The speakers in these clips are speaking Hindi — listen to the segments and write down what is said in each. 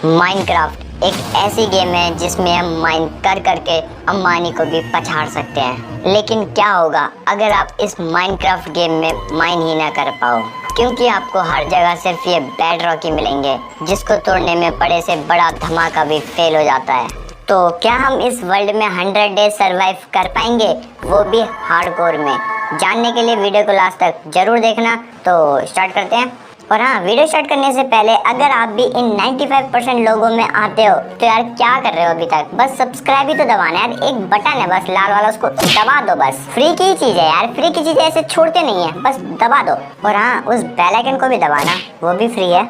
माइनक्राफ्ट एक ऐसी गेम है जिसमें हम माइन कर करके अंबानी को भी पछाड़ सकते हैं। लेकिन क्या होगा अगर आप इस माइनक्राफ्ट गेम में माइन ही ना कर पाओ, क्योंकि आपको हर जगह सिर्फ ये बेड रॉक ही मिलेंगे जिसको तोड़ने में बड़े से बड़ा धमाका भी फेल हो जाता है। तो क्या हम इस वर्ल्ड में 100 डेज सरवाइव कर पाएंगे, वो भी हार्डकोर में? जानने के लिए वीडियो को लास्ट तक जरूर देखना। तो स्टार्ट करते हैं। और हाँ, वीडियो स्टार्ट करने से पहले अगर आप भी इन 95% लोगों में आते हो तो यार क्या कर रहे हो अभी तक? बस सब्सक्राइब ही तो दबाना है यार, एक बटन है बस लाल वाला, उसको दबा दो। बस फ्री की चीज है यार, फ्री की चीज ऐसे छोड़ते नहीं है, बस दबा दो। और हाँ, उस बेल आइकन को भी दबाना, वो भी फ्री है।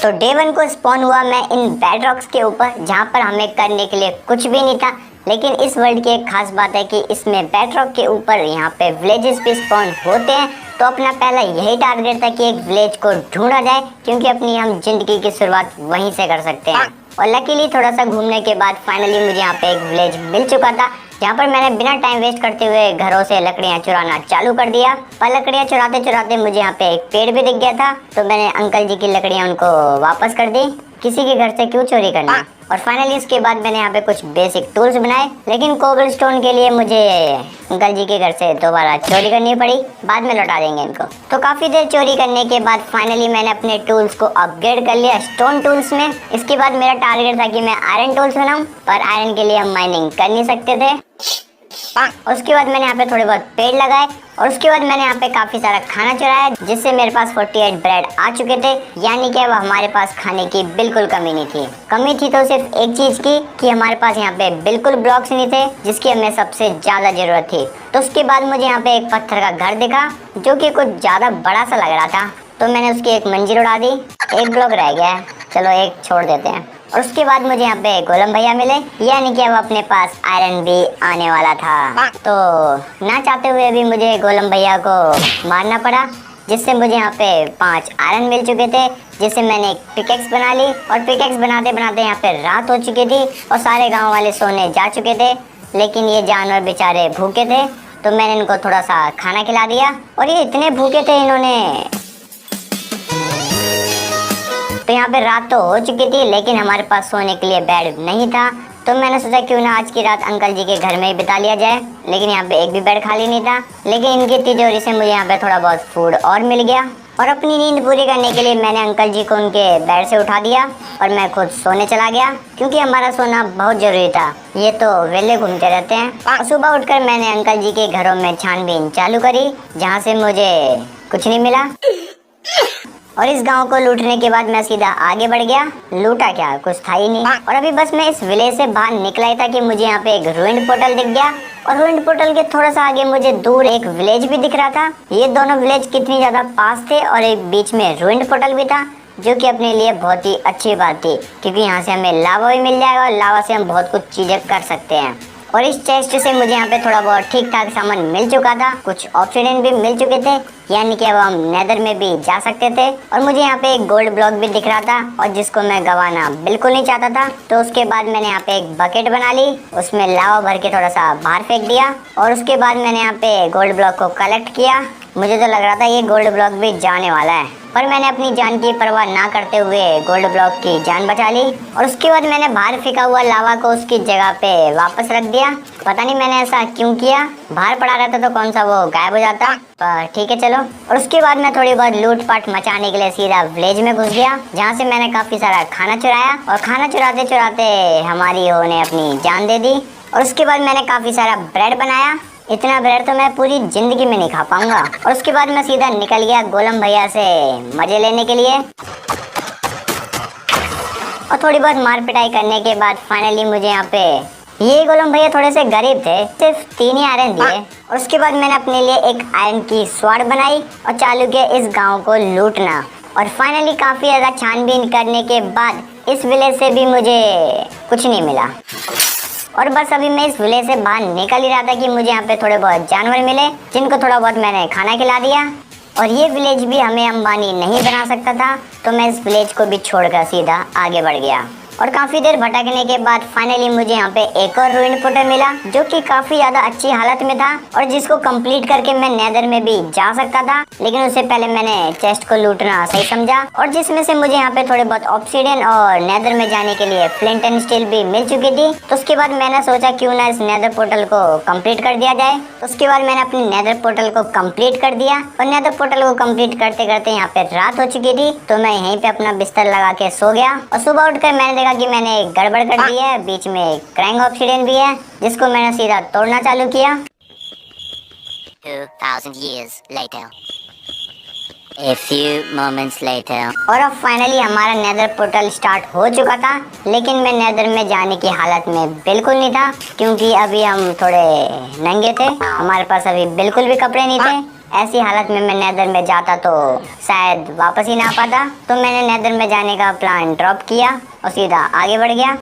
तो डे 1 को स्पॉन हुआ मैं इन बेड रॉक्स के ऊपर, जहाँ पर हमें करने के लिए कुछ भी नहीं था। लेकिन इस वर्ल्ड की एक खास बात है कि इसमें बेड रॉक के ऊपर यहाँ पे विलेजेस भी स्पॉन होते हैं। तो अपना पहला यही टारगेट था कि एक विलेज को ढूंढा जाए, क्योंकि अपनी हम जिंदगी की शुरुआत वहीं से कर सकते हैं। और लकीली थोड़ा सा घूमने के बाद फाइनली मुझे यहाँ पे एक विलेज मिल चुका था, जहाँ पर मैंने बिना टाइम वेस्ट करते हुए घरों से लकड़ियाँ चुराना चालू कर दिया। पर लकड़ियाँ चुराते चुराते मुझे यहाँ पे एक पेड़ भी दिख गया था, तो मैंने अंकल जी की लकड़ियाँ उनको वापस कर दी। किसी के घर से क्यों चोरी करना। और फाइनली इसके बाद मैंने यहाँ पे कुछ बेसिक टूल्स बनाए, लेकिन कोबलस्टोन के लिए मुझे अंकल जी के घर से दोबारा चोरी करनी पड़ी। बाद में लौटा देंगे इनको। तो काफ़ी देर चोरी करने के बाद फाइनली मैंने अपने टूल्स को अपग्रेड कर लिया स्टोन टूल्स में। इसके बाद मेरा टारगेट था कि मैं आयरन टूल्स बनाऊं, पर आयरन के लिए हम माइनिंग कर नहीं सकते थे। उसके बाद मैंने यहाँ पे थोड़े बहुत पेड़ लगाए, और उसके बाद मैंने यहाँ पे काफ़ी सारा खाना चुराया, जिससे मेरे पास 48 ब्रेड आ चुके थे। यानी कि अब हमारे पास खाने की बिल्कुल कमी नहीं थी। कमी थी तो सिर्फ एक चीज़ की, कि हमारे पास यहाँ पे बिल्कुल ब्लॉक्स नहीं थे, जिसकी हमें सबसे ज़्यादा ज़रूरत थी। तो उसके बाद मुझे यहाँ पे एक पत्थर का घर दिखा, जो कि कुछ ज़्यादा बड़ा सा लग रहा था। तो मैंने उसकी एक मंजिल उड़ा दी। एक ब्लॉक रह गया है, चलो एक छोड़ देते हैं। और उसके बाद मुझे यहाँ पे गोलम भैया मिले, यानी कि अब अपने पास आयरन भी आने वाला था। तो ना चाहते हुए भी मुझे गोलम भैया को मारना पड़ा, जिससे मुझे यहाँ पे 5 आयरन मिल चुके थे, जिससे मैंने एक पिकेक्स बना ली। और पिकेक्स बनाते बनाते यहाँ पे रात हो चुकी थी और सारे गाँव वाले सोने जा चुके थे। लेकिन ये जानवर बेचारे भूखे थे, तो मैंने इनको थोड़ा सा खाना खिला दिया। और ये इतने भूखे थे, इन्होंने तो यहाँ पे रात तो हो चुकी थी, लेकिन हमारे पास सोने के लिए बेड नहीं था। तो मैंने सोचा क्यों ना आज की रात अंकल जी के घर में ही बिता लिया जाए। लेकिन यहाँ पे एक भी बेड खाली नहीं था। लेकिन इनकी तिजोरी से मुझे यहाँ पे थोड़ा बहुत फूड और मिल गया। और अपनी नींद पूरी करने के लिए मैंने अंकल जी को उनके बेड से उठा दिया और मैं खुद सोने चला गया, क्योंकि हमारा सोना बहुत जरूरी था। ये तो वेले घूमते रहते हैं। सुबह उठकर मैंने अंकल जी के घरों में छानबीन चालू करी, जहाँ से मुझे कुछ नहीं मिला। और इस गांव को लूटने के बाद मैं सीधा आगे बढ़ गया। लूटा क्या, कुछ था ही नहीं। और अभी बस मैं इस विलेज से बाहर निकला ही था कि मुझे यहाँ पे एक रूइंड पोर्टल दिख गया। और रूइंड पोर्टल के थोड़ा सा आगे मुझे दूर एक विलेज भी दिख रहा था। ये दोनों विलेज कितनी ज्यादा पास थे, और एक बीच में रूइंड पोर्टल भी था, जो कि अपने लिए बहुत ही अच्छी बात थी, क्योंकि यहाँ से हमें लावा भी मिल जाएगा और लावा से हम बहुत कुछ चीजें कर सकते हैं। और इस चेस्ट से मुझे यहाँ पे थोड़ा बहुत ठीक ठाक सामान मिल चुका था, कुछ ऑब्सीडियन भी मिल चुके थे, यानी कि अब हम नेदर में भी जा सकते थे। और मुझे यहाँ पे एक गोल्ड ब्लॉक भी दिख रहा था, और जिसको मैं गंवाना बिल्कुल नहीं चाहता था। तो उसके बाद मैंने यहाँ पे एक बकेट बना ली, उसमें लावा भर के थोड़ा सा बाहर फेंक दिया। और उसके बाद मैंने यहाँ पे गोल्ड ब्लॉक को कलेक्ट किया। मुझे तो लग रहा था ये गोल्ड ब्लॉक भी जाने वाला है, पर मैंने अपनी जान की परवाह ना करते हुए गोल्ड ब्लॉक की जान बचा ली। और उसके बाद मैंने बाहर फेंका हुआ लावा को उसकी जगह पे वापस रख दिया। पता नहीं मैंने ऐसा क्यों किया, बाहर पड़ा रहता तो कौन सा वो गायब हो जाता, पर ठीक है चलो। और उसके बाद मैं थोड़ी बहुत लूटपाट मचाने के लिए सीधा विलेज में घुस गया, जहाँ से मैंने काफ़ी सारा खाना चुराया। और खाना चुराते चुराते हमारी हो ने अपनी जान दे दी। और उसके बाद मैंने काफ़ी सारा ब्रेड बनाया। इतना ब्रेड तो मैं पूरी जिंदगी में नहीं खा पाऊंगा। और उसके बाद मैं सीधा निकल गया गोलम भैया से मजे लेने के लिए। और थोड़ी बहुत मार पिटाई करने के बाद फाइनली मुझे यहाँ पे ये गोलम भैया थोड़े से गरीब थे, सिर्फ 3 ही आयरन दिए। और उसके बाद मैंने अपने लिए एक आयरन की स्वॉर्ड बनाई और चालू किया इस गाँव को लूटना। और फाइनली काफ़ी ज़्यादा छानबीन करने के बाद इस विलेज से भी मुझे कुछ नहीं मिला। और बस अभी मैं इस विलेज से बाहर निकल ही रहा था कि मुझे यहाँ पे थोड़े बहुत जानवर मिले, जिनको थोड़ा बहुत मैंने खाना खिला दिया। और ये विलेज भी हमें अंबानी नहीं बना सकता था, तो मैं इस विलेज को भी छोड़कर सीधा आगे बढ़ गया। और काफी देर भटकने के बाद फाइनली मुझे यहाँ पे एक और रूइन पोर्टल मिला, जो कि काफी ज्यादा अच्छी हालत में था और जिसको कंप्लीट करके मैं नेदर में भी जा सकता था। लेकिन उससे पहले मैंने चेस्ट को लूटना सही समझा और जिसमें से मुझे यहाँ पे थोड़े बहुत ऑब्सीडियन और नेदर में जाने के लिए फ्लिंट एंड स्टील भी मिल चुकी थी। तो उसके बाद मैंने सोचा क्यों ना इस नेदर पोर्टल को कंप्लीट कर दिया जाए। तो उसके बाद मैंने अपनी नेदर पोर्टल को कंप्लीट कर दिया और नेदर पोर्टल को कंप्लीट करते करते यहाँ पे रात हो चुकी थी। तो मैं यहीं पे अपना बिस्तर लगा के सो गया और सुबह उठकर मैंने देखा कि मैंने गड़बड़ कर दी है। बीच में एक क्रैंक ऑब्सीडियन भी है जिसको मैंने सीधा तोड़ना चालू किया। 2000 years later. A few moments later. और अब फाइनली हमारा नेदर पोर्टल स्टार्ट हो चुका था, लेकिन मैं नेदर में जाने की हालत में बिल्कुल नहीं था क्योंकि अभी हम थोड़े नंगे थे, हमारे पास अभी बिल्कुल भी कपड़े नहीं थे। ऐसी हालत में मैं नेदर में जाता तो शायद वापस ही ना आ पाता। तो मैंने नेदर में जाने का प्लान ड्रॉप किया और सीधा आगे बढ़ गया।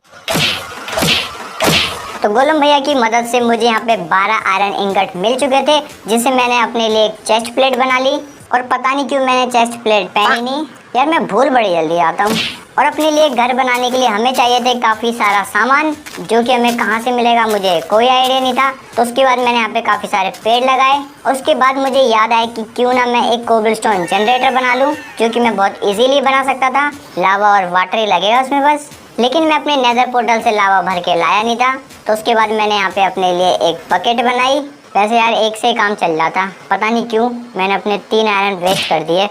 तो गोलम भैया की मदद से मुझे यहाँ पे 12 आयरन इंगट मिल चुके थे, जिससे मैंने अपने लिए एक चेस्ट प्लेट बना ली। और पता नहीं क्यों मैंने चेस्ट प्लेट पहनी नहीं, यार मैं भूल बड़ी जल्दी आता हूँ। और अपने लिए घर बनाने के लिए हमें चाहिए थे काफ़ी सारा सामान, जो कि हमें कहाँ से मिलेगा मुझे कोई आइडिया नहीं था। तो उसके बाद मैंने यहाँ पे काफ़ी सारे पेड़ लगाए और उसके बाद मुझे याद आया कि क्यों ना मैं एक कोबलस्टोन जनरेटर बना लूँ, जो कि मैं बहुत इजीली बना सकता था। लावा और वाटर ही लगेगा उसमें बस। लेकिन मैं अपने नेदर पोर्टल से लावा भर के लाया नहीं था। तो उसके बाद मैंने यहाँ पे अपने लिए एक बकेट बनाई। वैसे यार एक से ही काम चल रहा था, पता नहीं क्यों मैंने अपने 3 आयरन वेस्ट कर दिए।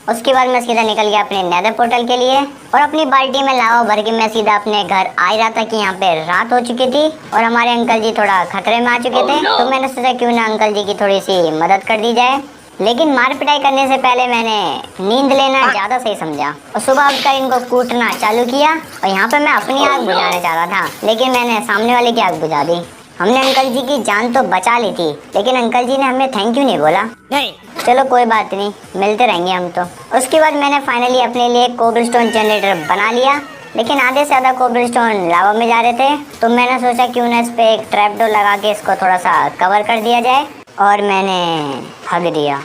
उसके बाद मैं सीधा निकल गया अपने नेदर पोर्टल के लिए और अपनी बाल्टी में लावा भर के मैं सीधा अपने घर आ रहा था कि यहाँ पे रात हो चुकी थी और हमारे अंकल जी थोड़ा खतरे में आ चुके थे। तो मैंने सोचा क्यों ना अंकल जी की थोड़ी सी मदद कर दी जाए। लेकिन मार पिटाई करने से पहले मैंने नींद लेना ज़्यादा सही समझा और सुबह उठकर इनको कूटना चालू किया। और यहाँ पे मैं अपनी आग बुझाना चाह रहा था, लेकिन मैंने सामने वाले की आग बुझा दी। हमने अंकल जी की जान तो बचा ली थी, लेकिन अंकल जी ने हमें थैंक यू नहीं बोला। नहीं, चलो कोई बात नहीं, मिलते रहेंगे हम तो। उसके बाद मैंने फाइनली अपने लिए कोबलस्टोन जनरेटर बना लिया, लेकिन आधे से ज़्यादा कोबलस्टोन लावा में जा रहे थे। तो मैंने सोचा क्यों ना इस पे एक ट्रैप डोर लगा के इसको थोड़ा सा कवर कर दिया जाए और मैंने हग दिया।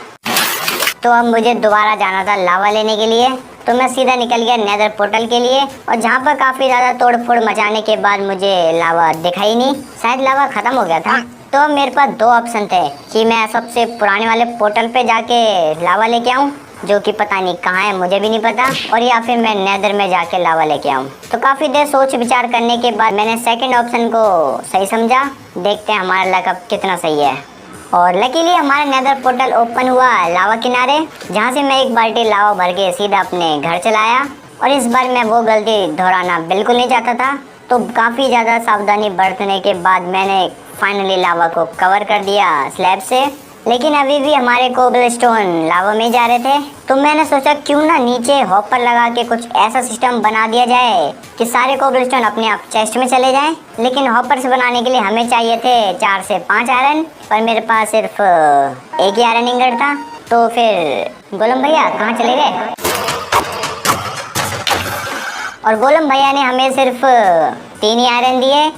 तो अब मुझे दोबारा जाना था लावा लेने के लिए। तो मैं सीधा निकल गया नेदर पोर्टल के लिए और जहाँ पर काफ़ी ज़्यादा तोड़ फोड़ मचाने के बाद मुझे लावा दिखाई नहीं, शायद लावा ख़त्म हो गया था। तो मेरे पास 2 ऑप्शन थे कि मैं सबसे पुराने वाले पोर्टल पे जाके लावा लेके आऊँ, जो कि पता नहीं कहाँ है मुझे भी नहीं पता, और या फिर मैं नेदर में जाके लावा लेके आऊँ। तो काफ़ी देर सोच विचार करने के बाद मैंने सेकंड ऑप्शन को सही समझा। देखते हैं हमारा लक अब कितना सही है। और लकीली हमारा नेदर पोर्टल ओपन हुआ लावा किनारे, जहाँ से मैं एक बाल्टी लावा भर के सीधा अपने घर चलाया। और इस बार मैं वो गलती दोहराना बिल्कुल नहीं चाहता था। तो काफ़ी ज़्यादा सावधानी बरतने के बाद मैंने फाइनली लावा को कवर कर दिया स्लैब से। लेकिन अभी भी हमारे कोबलस्टोन लावा में जा रहे थे। तो मैंने सोचा क्यों ना नीचे हॉपर लगा के कुछ ऐसा सिस्टम बना दिया जाए कि सारे कोबलस्टोन अपने आप चेस्ट में चले जाएं। लेकिन हॉपर्स बनाने के लिए हमें चाहिए थे 4 से 5 आयरन, पर मेरे पास सिर्फ एक ही आयरन इंगट था। तो फिर गोलम भैया कहाँ चले गए? और गोलम भैया ने हमें सिर्फ 3 ही आयरन दिए।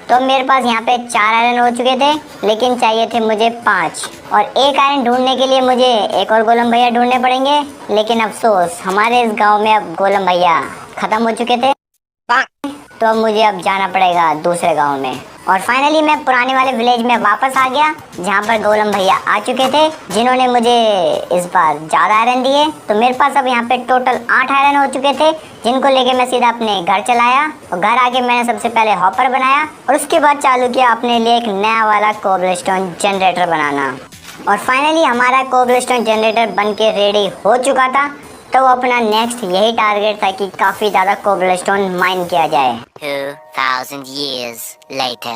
तो मेरे पास यहाँ पे 4 आयरन हो चुके थे, लेकिन चाहिए थे मुझे 5। और एक आयरन ढूंढने के लिए मुझे एक और गोलम भैया ढूंढने पड़ेंगे। लेकिन अफसोस हमारे इस गांव में अब गोलम भैया ख़त्म हो चुके थे। तो अब मुझे अब जाना पड़ेगा दूसरे गांव में। और फाइनली मैं पुराने वाले विलेज में वापस आ गया, जहां पर गोलम भैया आ चुके थे, जिन्होंने मुझे इस बार ज़्यादा आयरन दिए। तो मेरे पास अब यहाँ पे टोटल 8 आयरन हो चुके थे, जिनको लेके मैं सीधा अपने घर चलाया। और घर आके मैंने सबसे पहले हॉपर बनाया और उसके बाद चालू किया अपने लिए एक नया वाला कोबलस्टोन जनरेटर बनाना। और फाइनली हमारा कोबलस्टोन जनरेटर बन के रेडी हो चुका था। तो अपना नेक्स्ट यही टारगेट था कि काफ़ी ज़्यादा कोबलस्टोन माइन किया जाए। 2000 years later.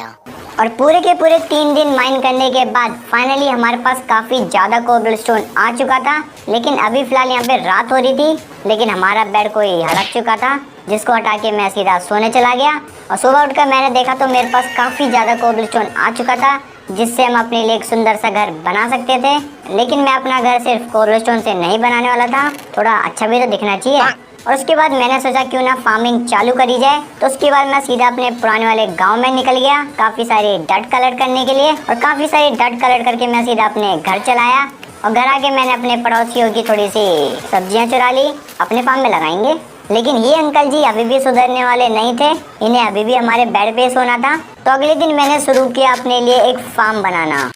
और पूरे के पूरे 3 दिन माइन करने के बाद फाइनली हमारे पास काफ़ी ज़्यादा कोबलस्टोन आ चुका था। लेकिन अभी फ़िलहाल यहाँ पे रात हो रही थी, लेकिन हमारा बेड कोई हड़प चुका था, जिसको हटा के मैं सीधा सोने चला गया। और सुबह उठकर मैंने देखा तो मेरे पास काफ़ी ज़्यादा कोबलस्टोन आ चुका था, जिससे हम अपने लिए एक सुंदर सा घर बना सकते थे। लेकिन मैं अपना घर सिर्फ कोबलस्टोन से नहीं बनाने वाला था, थोड़ा अच्छा भी तो दिखना चाहिए। और उसके बाद मैंने सोचा क्यों ना फार्मिंग चालू करी जाए। तो उसके बाद मैं सीधा अपने पुराने वाले गांव में निकल गया काफ़ी सारी डट कलेक्ट करने के लिए। और काफ़ी सारी डट कलेक्ट करके मैं सीधा अपने घर चलाया और घर आके मैंने अपने पड़ोसियों की थोड़ी सी सब्जियां चुरा ली, अपने फार्म में लगाएंगे। लेकिन ये अंकल जी अभी भी सुधरने वाले नहीं थे। इन्हें अभी भी हमारे बेड पे सोना था। तो अगले दिन मैंने शुरू किया अपने लिए एक फार्म बनाना।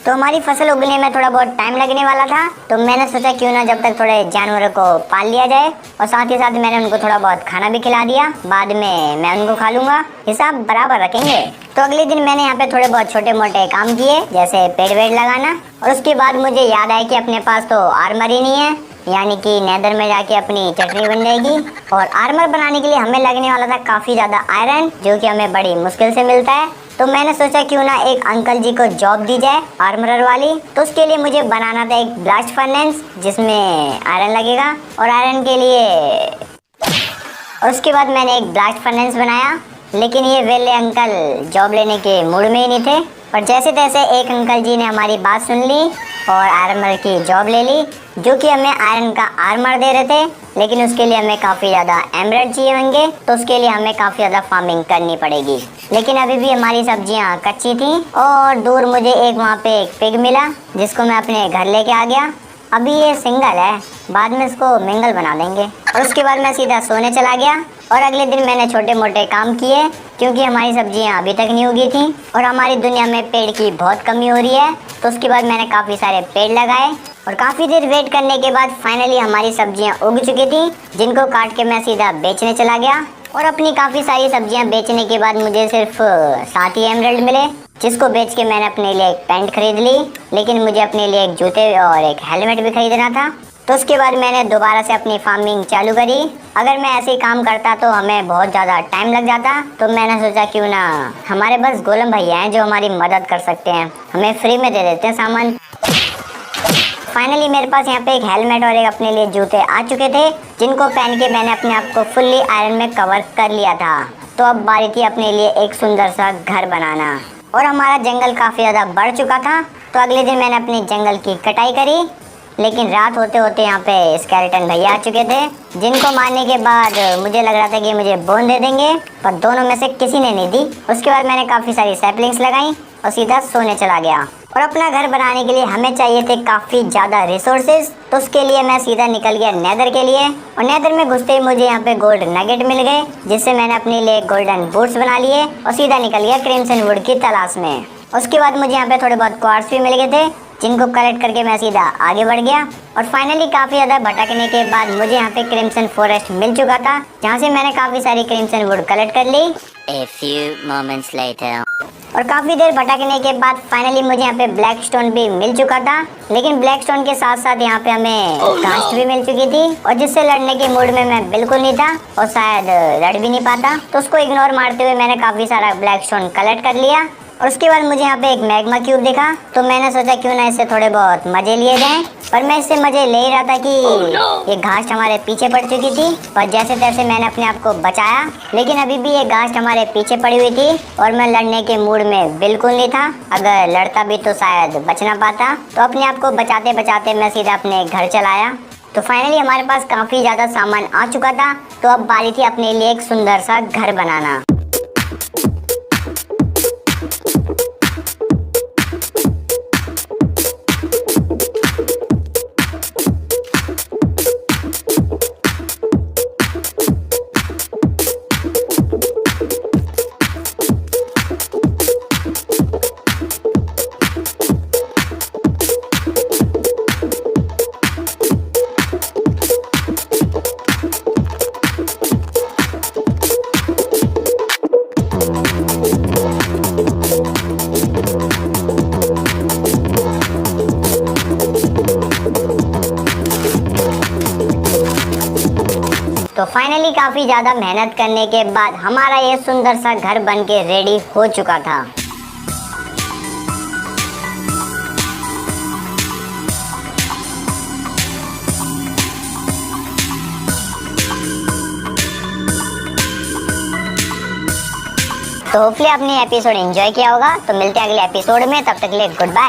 तो हमारी फसल उगने में थोड़ा बहुत टाइम लगने वाला था। तो मैंने सोचा क्यों ना जब तक थोड़े जानवरों को पाल लिया जाए, और साथ ही साथ मैंने उनको थोड़ा बहुत खाना भी खिला दिया। बाद में मैं उनको खा लूंगा, हिसाब बराबर रखेंगे। तो अगले दिन मैंने यहाँ पे थोड़े बहुत छोटे मोटे काम किए, जैसे पेड़ वेड़ लगाना। और उसके बाद मुझे याद आया कि अपने पास तो आर्मर ही नहीं है, यानी कि नेदर में जाके अपनी चटनी बन जाएगी। और आर्मर बनाने के लिए हमें लगने वाला था काफ़ी ज़्यादा आयरन, जो कि हमें बड़ी मुश्किल से मिलता है। तो मैंने सोचा क्यों ना एक अंकल जी को जॉब दी जाए आर्मरर वाली। तो उसके लिए मुझे बनाना था एक ब्लास्ट फर्नेस जिसमें आयरन लगेगा, और आयरन के लिए, और उसके बाद मैंने एक ब्लास्ट फर्नेस बनाया। लेकिन ये वेले अंकल जॉब लेने के मूड में ही नहीं थे। पर जैसे तैसे एक अंकल जी ने हमारी बात सुन ली और आर्मर की जॉब ले ली, जो कि हमें आयरन का आर्मर दे रहे थे। लेकिन उसके लिए हमें काफ़ी ज़्यादा एमराल्ड चाहिए होंगे, तो उसके लिए हमें काफ़ी ज़्यादा फार्मिंग करनी पड़ेगी। लेकिन अभी भी हमारी सब्जियां कच्ची थी। और दूर मुझे एक वहाँ पे एक पिग मिला, जिसको मैं अपने घर लेके आ गया। अभी ये सिंगल है, बाद में इसको मिंगल बना देंगे। और उसके बाद मैं सीधा सोने चला गया। और अगले दिन मैंने छोटे मोटे काम किए, क्योंकि हमारी सब्जियां अभी तक नहीं उगी थी और हमारी दुनिया में पेड़ की बहुत कमी हो रही है। तो उसके बाद मैंने काफ़ी सारे पेड़ लगाए, और काफ़ी देर वेट करने के बाद फाइनली हमारी सब्जियां उग चुकी थी, जिनको काट के मैं सीधा बेचने चला गया। और अपनी काफ़ी सारी सब्जियां बेचने के बाद मुझे सिर्फ 7 ही एमराल्ड मिले, जिसको बेच के मैंने अपने लिए एक पैंट खरीद ली। लेकिन मुझे अपने लिए एक जूते और एक हेलमेट भी खरीदना था। तो उसके बाद मैंने दोबारा से अपनी फार्मिंग चालू करी। अगर मैं ऐसे ही काम करता तो हमें बहुत ज़्यादा टाइम लग जाता। तो मैंने सोचा क्यों ना हमारे पास गोलम भैया हैं जो हमारी मदद कर सकते हैं, हमें फ्री में दे देते हैं सामान। फाइनली मेरे पास यहाँ पे एक हेलमेट और एक अपने लिए जूते आ चुके थे, जिनको पहन के मैंने अपने आप को फुल्ली आयरन में कवर कर लिया था। तो अब बारी थी अपने लिए एक सुंदर सा घर बनाना। और हमारा जंगल काफ़ी ज़्यादा बढ़ चुका था। तो अगले दिन मैंने अपने जंगल की कटाई करी। लेकिन रात होते होते यहाँ पे स्केलेटन भैया आ चुके थे, जिनको मारने के बाद मुझे लग रहा था कि मुझे बोन दे देंगे, पर दोनों में से किसी ने नहीं दी। उसके बाद मैंने काफ़ी सारी सैपलिंग्स लगाई और सीधा सोने चला गया। और अपना घर बनाने के लिए हमें चाहिए थे काफ़ी ज़्यादा रिसोर्सेज। तो उसके लिए मैं सीधा निकल गया नेदर के लिए। और नेदर में घुसते ही मुझे यहाँ पे गोल्ड नगेट मिल गए, जिससे मैंने अपने लिए गोल्डन बूट्स बना लिए और सीधा निकल गया क्रिम्सन वुड की तलाश में। उसके बाद मुझे यहाँ पे थोड़े बहुत क्वार्ट्स भी मिल गए थे, जिनको कलेक्ट करके मैं सीधा आगे बढ़ गया। और फाइनली काफ़ी ज़्यादा भटकने के बाद मुझे यहाँ पे क्रिम्सन फॉरेस्ट मिल चुका था, जहाँ से मैंने काफ़ी सारी क्रिम्सन वुड कलेक्ट कर ली। A few moments later. और काफ़ी देर भटकने के बाद फाइनली मुझे यहाँ पे ब्लैक स्टोन भी मिल चुका था। लेकिन ब्लैक स्टोन के साथ साथ यहाँ पे हमें घास भी मिल चुकी थी, और जिससे लड़ने के मूड में मैं बिल्कुल नहीं था और शायद लड़ भी नहीं पाता। तो उसको इग्नोर मारते हुए मैंने काफ़ी सारा ब्लैक स्टोन कलेक्ट कर लिया। और उसके बाद मुझे यहाँ पे एक मैग्मा क्यूब दिखा, तो मैंने सोचा क्यों ना इससे थोड़े बहुत मजे लिए जाएं। पर मैं इससे मजे ले ही रहा था कि ये घास हमारे पीछे पड़ चुकी थी। पर जैसे तैसे मैंने अपने आप को बचाया। लेकिन अभी भी ये घास हमारे पीछे पड़ी हुई थी और मैं लड़ने के मूड में बिल्कुल नहीं था। अगर लड़ता भी तो शायद बच ना पाता। तो अपने आप को बचाते बचाते मैं सीधा अपने घर चलाया। तो फाइनली हमारे पास काफ़ी ज़्यादा सामान आ चुका था। तो अब बारी थी अपने लिए एक सुंदर सा घर बनाना। तो फाइनली काफ़ी ज़्यादा मेहनत करने के बाद हमारा ये सुंदर सा घर बन के रेडी हो चुका था। तो होपफुली आपने एपिसोड एंजॉय किया होगा। तो मिलते हैं अगले एपिसोड में, तब तक के लिए गुड बाय।